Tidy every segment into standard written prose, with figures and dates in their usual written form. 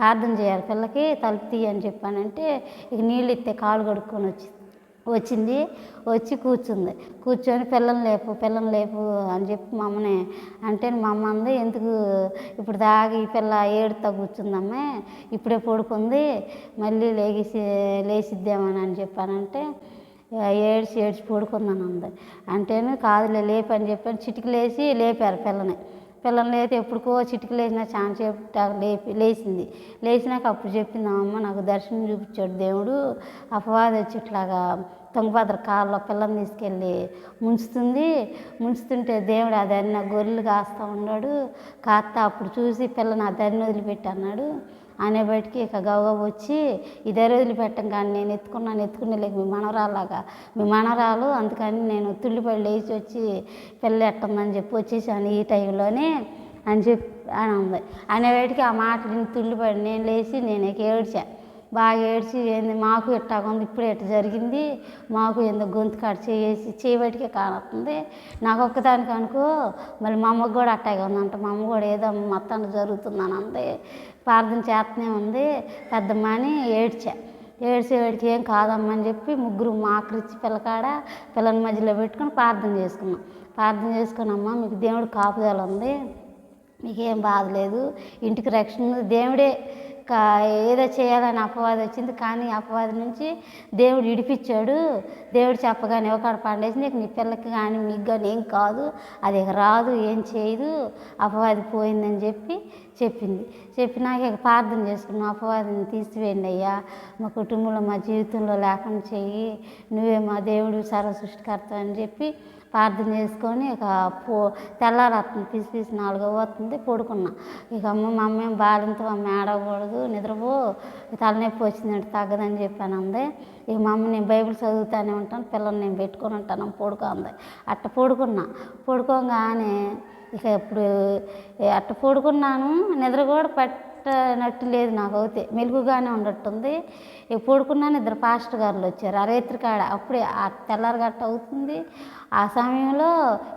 ప్రార్థన చేయాలి, పిల్లకి తలుపు తీయని చెప్పానంటే ఇక నీళ్ళు ఇస్తే కాళ్ళు కడుక్కొని వచ్చింది. వచ్చి కూర్చొని పిల్లని లేపు అని చెప్పి మా అమ్మని అంటే మా అమ్మ అంది, ఎందుకు ఇప్పుడు దాకా ఈ పిల్ల ఏడుతా కూర్చుందమ్మే, ఇప్పుడే పడుకుంది, మళ్ళీ లేచిద్దామని అని చెప్పానంటే ఏడ్చి పడుకుందాను అంది. అంటేనే కాదులే లేపని చెప్పాను. చిటికలేసి లేపారు పిల్లని లేతే ఎప్పుడుకో చిటికలేసినా చాలాసేపు లేచినాక అప్పుడు చెప్పింది అమ్మ, నాకు దర్శనం చూపించాడు దేవుడు, అపవాది వచ్చి ఇట్లాగా తుంగభద్ర కాళ్ళలో పిల్లని తీసుకెళ్ళి ముంచుతుంటే దేవుడు ఆ దాన్ని గొర్రెలు కాస్తూ ఉన్నాడు, కాస్తా అప్పుడు చూసి పిల్లని ఆ దాన్ని వదిలిపెట్టి అన్నాడు. అనే బయటికి ఇక గవగవ వచ్చి ఇదే వదిలిపెట్టం కానీ నేను ఎత్తుకునే లేక మీ మనవరాలు అందుకని నేను తుళ్ళిపడి లేచి వచ్చి పిల్ల ఎట్టుందని చెప్పి వచ్చేసాను ఈ టైంలోనే అని చెప్పి అని ఉంది. అనేవాటికి ఆ మాటలు తుళ్ళిపడి నేను లేచి నేను ఏడ్చా, బాగా ఏడ్చి ఏంది మాకు ఇట్టాగుంది, ఇప్పుడే ఇట్ట జరిగింది, మాకు ఎందుకు గొంతు కాడ చేయబట్టికే కానుతుంది, నాకు ఒక్కదానికి అనుకో మళ్ళీ మా అమ్మకు కూడా అట్టాగే ఉందంట, మా అమ్మ కూడా ఏదో మొత్తానికి జరుగుతుందని అంది, ప్రార్థన చేస్తూనే ఉంది పెద్దమ్మ అని ఏడ్చేవాడికి ఏం కాదమ్మని చెప్పి ముగ్గురు ఆకలిచ్చి పిల్లని మధ్యలో పెట్టుకొని ప్రార్థన చేసుకున్నామ్మా, మీకు దేవుడు కాపుదల ఉంది, మీకేం బాధ లేదు, ఇంటికి రక్షణ దేవుడే ఏదో చేయాలని అపవాది వచ్చింది, కానీ అపవాది నుంచి దేవుడు విడిపించాడు, దేవుడు చెప్పగానే ఒకడ పండేసి నీకు నీ పిల్లకి కానీ మీకు కానీ ఏం కాదు, అది రాదు, ఏం చేయదు, అపవాది పోయిందని చెప్పినాక ప్రార్థన చేసుకున్నాం, అపవాదిని తీసివేయండి అయ్యా, మా కుటుంబంలో మా జీవితంలో లేకుండా చెయ్యి, నువ్వే మా దేవుడు సర్వ సృష్టికర్త అని చెప్పి ప్రార్థన చేసుకొని ఇక తెల్లారత్తుంది పిసి 4 అవుతుంది పడుకున్నా. ఇక మా అమ్మ ఏం బాలింత అమ్మ ఏడవకూడదు, నిద్రపో, తలనొప్పి వచ్చిందంటే తగ్గదని చెప్పాను అంది. ఇక మా అమ్మ నేను బైబిల్ చదువుతూనే ఉంటాను, పిల్లల్ని నేను పెట్టుకొని ఉంటాను పడుకుంది. అట్ట పడుకోగానే ఇక ఇప్పుడు అట్ట పడుకున్నాను, నిద్ర కూడా పట్టనట్టు లేదు, నాకు అయితే మెలుగుగానే ఉండట్టుంది. ఇక పడుకున్నాను, ఇద్దరు పాస్టర్ గారులు వచ్చారు ఆ రేత్రి కాడ, అప్పుడే ఆ తెల్లారగట్ట అవుతుంది. ఆ సమయంలో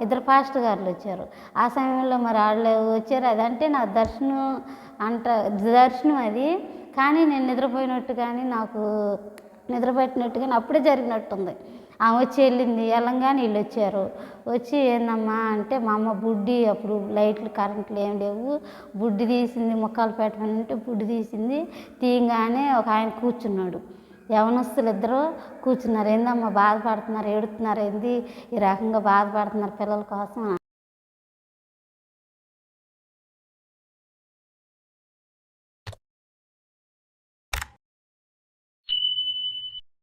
ఇద్దరు పాస్టర్ గారులు వచ్చారు, ఆ సమయంలో మరి వాళ్ళు వచ్చారు. అదంటే నా దర్శనం అది, కానీ నేను నిద్రపోయినట్టు కానీ నాకు నిద్ర పట్టినట్టు కానీ అప్పుడే జరిగినట్టుంది. ఆమె వచ్చి వెళ్ళంగానే వీళ్ళు వచ్చి ఏందమ్మా అంటే మా అమ్మ బుడ్డి, అప్పుడు లైట్లు కరెంట్లు ఏం లేవు, బుడ్డి తీసింది, ముక్కలు పెట్టమని అంటే బుడ్డి తీసింది, తీయంగానే ఒక ఆయన కూర్చున్నాడు, యవనస్తులు ఇద్దరు కూర్చున్నారు. ఏందమ్మా బాధపడుతున్నారు, ఏడుతున్నారు, ఏంది ఈ రకంగా బాధపడుతున్నారు పిల్లల కోసం